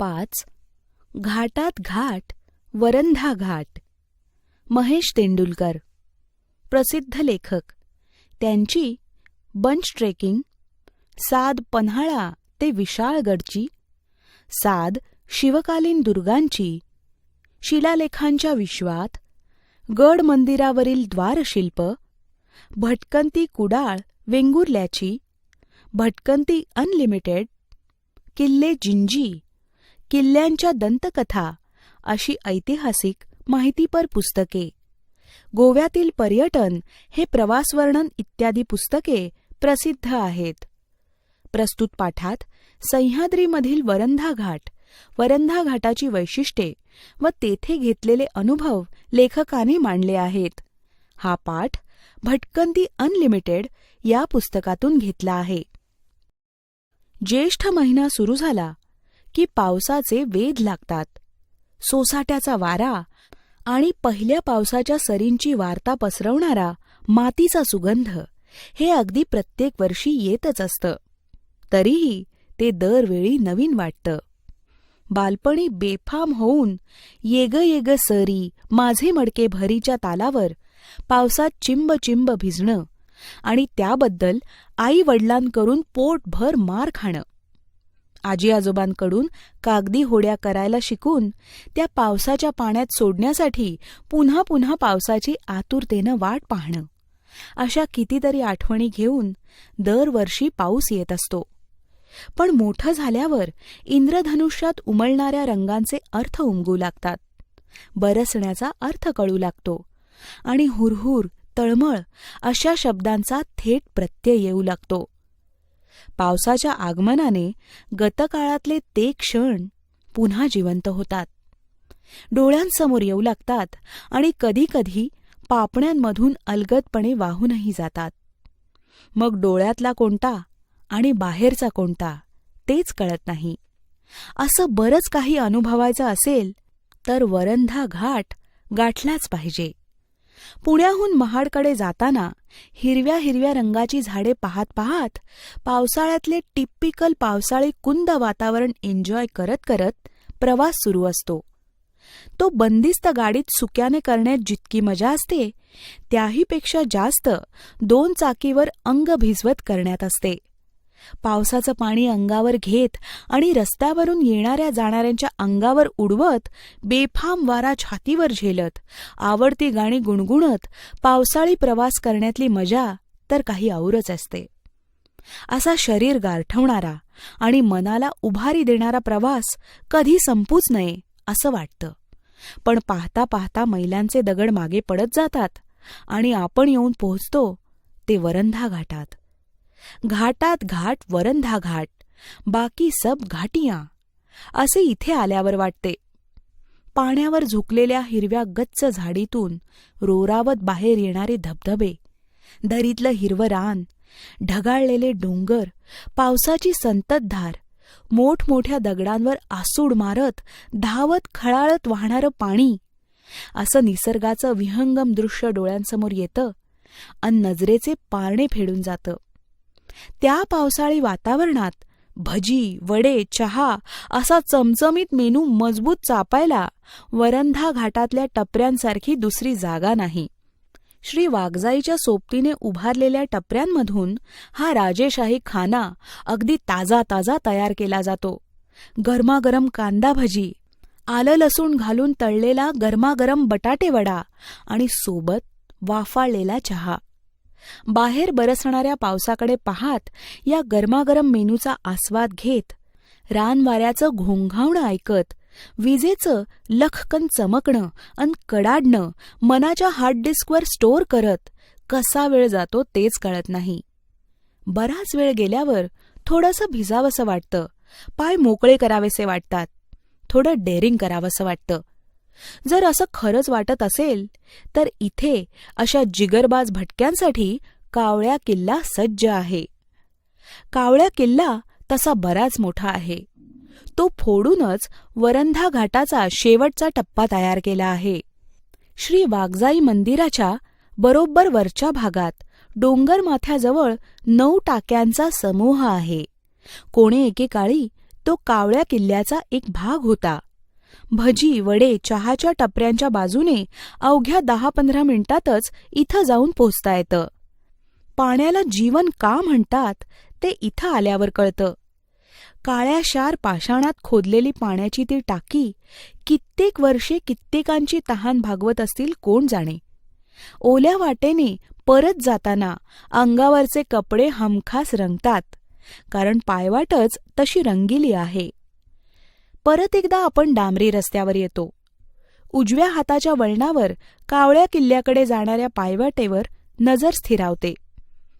5. घाटात घाट वरंधा घाट. महेश तेंडुलकर, प्रसिद्ध लेखक. त्यांची बंच ट्रेकिंग, साद पन्हाळा ते विशाळगडची, साद शिवकालीन दुर्गांची, शिलालेखांच्या विश्वात, गड मंदिरावरील द्वारशिल्प, भटकंती कुडाळ वेंगुर्ल्याची, भटकंती अनलिमिटेड, किल्ले जिंजी, किल्ल्यांच्या दंतकथा अशी ऐतिहासिक माहितीपर पुस्तके, गोव्यातील पर्यटन हे प्रवासवर्णन इत्यादी पुस्तके प्रसिद्ध आहेत. प्रस्तुत पाठात सह्याद्रीमधील वरंधा घाट, वरंधा घाटाची वैशिष्ट्ये व तेथे घेतलेले अनुभव लेखकाने मांडले आहेत. हा पाठ भटकंती अनलिमिटेड या पुस्तकातून घेतला आहे. ज्येष्ठ महिना सुरू झाला की पावसाचे वेध लागतात. सोसाट्याचा वारा आणि पहिल्या पावसाच्या सरींची वार्ता पसरवणारा मातीचा सुगंध हे अगदी प्रत्येक वर्षी येतच असतं. तरीही ते दरवेळी नवीन वाटतं. बालपणी बेफाम होऊन येग येग सरी माझे मडके भरीच्या तालावर पावसात चिंब चिंब भिजणं आणि त्याबद्दल आई वडिलांकडून पोटभर मार खाणं. आजी आजोबांकडून कागदी होड्या करायला शिकून त्या पावसाच्या पाण्यात सोडण्यासाठी पुन्हा पुन्हा पावसाची आतुरतेनं वाट पाहणं, अशा कितीतरी आठवणी घेऊन दरवर्षी पाऊस येत असतो. पण मोठं झाल्यावर इंद्रधनुष्यात उमलणाऱ्या रंगांचे अर्थ उमगू लागतात, बरसण्याचा अर्थ कळू लागतो आणि हुरहुर तळमळ अशा शब्दांचा थेट प्रत्यय येऊ लागतो. पावसाच्या आगमनाने गतकाळातले ते क्षण पुन्हा जिवंत होतात, डोळ्यांसमोर येऊ लागतात आणि कधीकधी पापण्यांमधून अलगदपणे वाहूनही जातात. मग डोळ्यातला कोणता आणि बाहेरचा कोणता तेच कळत नाही. असं बरंच काही अनुभवायचं असेल तर वरंधा घाट गाठलाच पाहिजे. पुण्याहून महाडकडे जाताना हिरव्या हिरव्या रंगाची झाडे पाहत पाहत पावसाळ्यातले टिपिकल पावसाळी कुंद वातावरण एन्जॉय करत करत प्रवास सुरू असतो. तो बंदिस्त गाडीत सुक्याने करण्यात जितकी मजा असते त्याहीपेक्षा जास्त 2 चाकीवर अंग भिजवत करण्यात असते. पावसाचं पाणी अंगावर घेत आणि रस्त्यावरून येणाऱ्या जाणाऱ्यांच्या अंगावर उडवत, बेफाम वारा छातीवर झेलत, आवडती गाणी गुणगुणत पावसाळी प्रवास करण्यातली मजा तर काही औरच असते. असा शरीर गारठवणारा आणि मनाला उभारी देणारा प्रवास कधी संपूच नये असं वाटतं. पण पाहता पाहता मैलांचे दगड मागे पडत जातात आणि आपण येऊन पोहोचतो ते वरंधा घाटात. घाटात घाट वरंधा घाट, बाकी सब घाटियां असे इथे आल्यावर वाटते. पाण्यावर झुकलेल्या हिरव्या गच्च झाडीतून रोरावत बाहेर येणारे धबधबे, दरीतलं हिरवं रान, ढगाळलेले डोंगर, पावसाची संततधार, मोठमोठ्या दगडांवर आसूड मारत धावत खळाळत वाहणारं पाणी, असं निसर्गाचं विहंगम दृश्य डोळ्यांसमोर येतं अन नजरेचे पारणे फेडून जातं. त्या पावसाळी वातावरणात भजी, वडे, चहा असा चमचमीत मेनू मजबूत चापायला वरंधा घाटातल्या टपऱ्यांसारखी दुसरी जागा नाही. श्री वाघजाईच्या सोबतीने उभारलेल्या टपऱ्यांमधून हा राजेशाही खाना अगदी ताजा ताजा तयार केला जातो. गरमागरम कांदा भजी, आलं लसूण घालून तळलेला गरमागरम बटाटे वडा आणि सोबत वाफाळलेला चहा. बाहेर बरसणाऱ्या पावसाकडे पाहात या गरमागरम मेनूचा आस्वाद घेत, रानवाऱ्याचं घोंघावणं ऐकत, विजेचं लखकन चमकणं अन कडाडणं मनाच्या हार्ड डिस्कवर स्टोअर करत कसा वेळ जातो तेच कळत नाही. बराच वेळ गेल्यावर थोडंसं भिजावंसं वाटतं, पाय मोकळे करावेसे वाटतात, थोडं डेअरिंग करावंसं वाटतं. जर असं खरंच वाटत असेल तर इथे अशा जिगरबाज भटक्यांसाठी कावळ्या किल्ला सज्ज आहे. कावळ्या किल्ला तसा बराच मोठा आहे. तो फोडूनच वरंधा घाटाचा शेवटचा टप्पा तयार केला आहे. श्री वाघजाई मंदिराच्या बरोबर वरच्या भागात डोंगर माथ्याजवळ 9 टाक्यांचा समूह आहे. कोणे एकेकाळी तो कावळ्या किल्ल्याचा एक भाग होता. भजी, वडे, चहाच्या टपऱ्यांच्या बाजूने अवघ्या 10-15 मिनिटातच इथं जाऊन पोचता येतं. पाण्याला जीवन का म्हणतात ते इथं आल्यावर कळतं. काळ्याशार पाषाणात खोदलेली पाण्याची ती टाकी कित्येक वर्षे कित्येकांची तहान भागवत असतील कोण जाणे. ओल्या वाटेने परत जाताना अंगावरचे कपडे हमखास रंगतात, कारण पायवाटच तशी रंगीली आहे. परत एकदा आपण डांबरी रस्त्यावर येतो. उजव्या हाताच्या वळणावर कावळ्या किल्ल्याकडे जाणाऱ्या पायवाटेवर नजर स्थिरावते.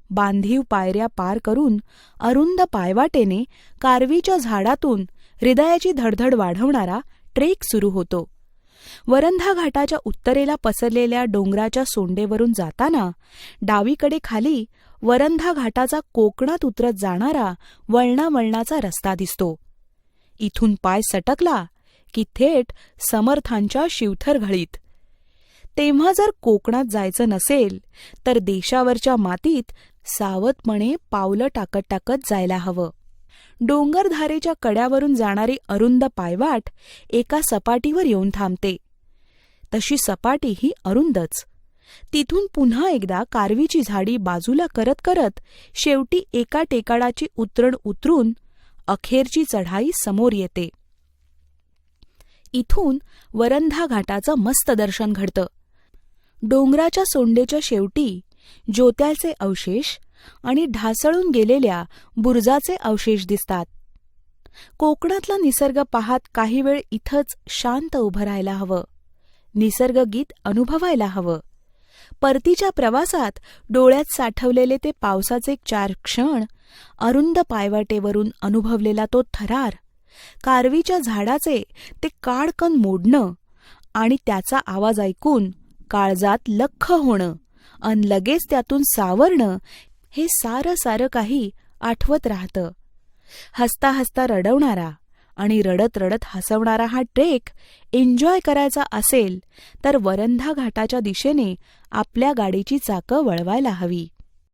बांधीव पायऱ्या पार करून अरुंद पायवाटेने कारवीच्या झाडातून हृदयाची धडधड वाढवणारा ट्रेक सुरू होतो. वरंधा घाटाच्या उत्तरेला पसरलेल्या डोंगराच्या सोंडेवरून जाताना डावीकडे खाली वरंधा घाटाचा कोकणात उतरत जाणारा वळणावळणाचा रस्ता दिसतो. इथून पाय सटकला की थेट समर्थांच्या शिवथर घळीत. तेव्हा जर कोकणात जायचं नसेल तर देशावरच्या मातीत सावधपणे पावलं टाकत टाकत जायला हवं. डोंगरधारेच्या कड्यावरून जाणारी अरुंद पायवाट एका सपाटीवर येऊन थांबते. तशी सपाटी ही अरुंदच. तिथून पुन्हा एकदा कारवीची झाडी बाजूला करत करत शेवटी एका टेकाडाची उतरण उतरून अखेरची चढाई समोर येते. इथून वरंधा घाटाचं मस्त दर्शन घडतं. डोंगराच्या सोंडेच्या शेवटी ज्योत्याचे अवशेष आणि ढासळून गेलेल्या बुरुजाचे अवशेष दिसतात. कोकणातला निसर्ग पाहत काही वेळ इथंच शांत उभं राहायला हवं. निसर्गगीत अनुभवायला हवं. परतीच्या प्रवासात डोळ्यात साठवलेले ते पावसाचे 4 क्षण, अरुंद पायवाटेवरून अनुभवलेला तो थरार, कारवीच्या झाडाचे ते काळकन मोडणं आणि त्याचा आवाज ऐकून काळजात लख्ख होणं अन लगेच त्यातून सावरणं, हे सारं सारं काही आठवत राहतं. हसता हसता रडवणारा आणि रडत रडत हसवणारा हा ट्रेक एन्जॉय करायचा असेल तर वरंधा घाटाच्या दिशेने आपल्या गाडीची चाकं वळवायला हवी.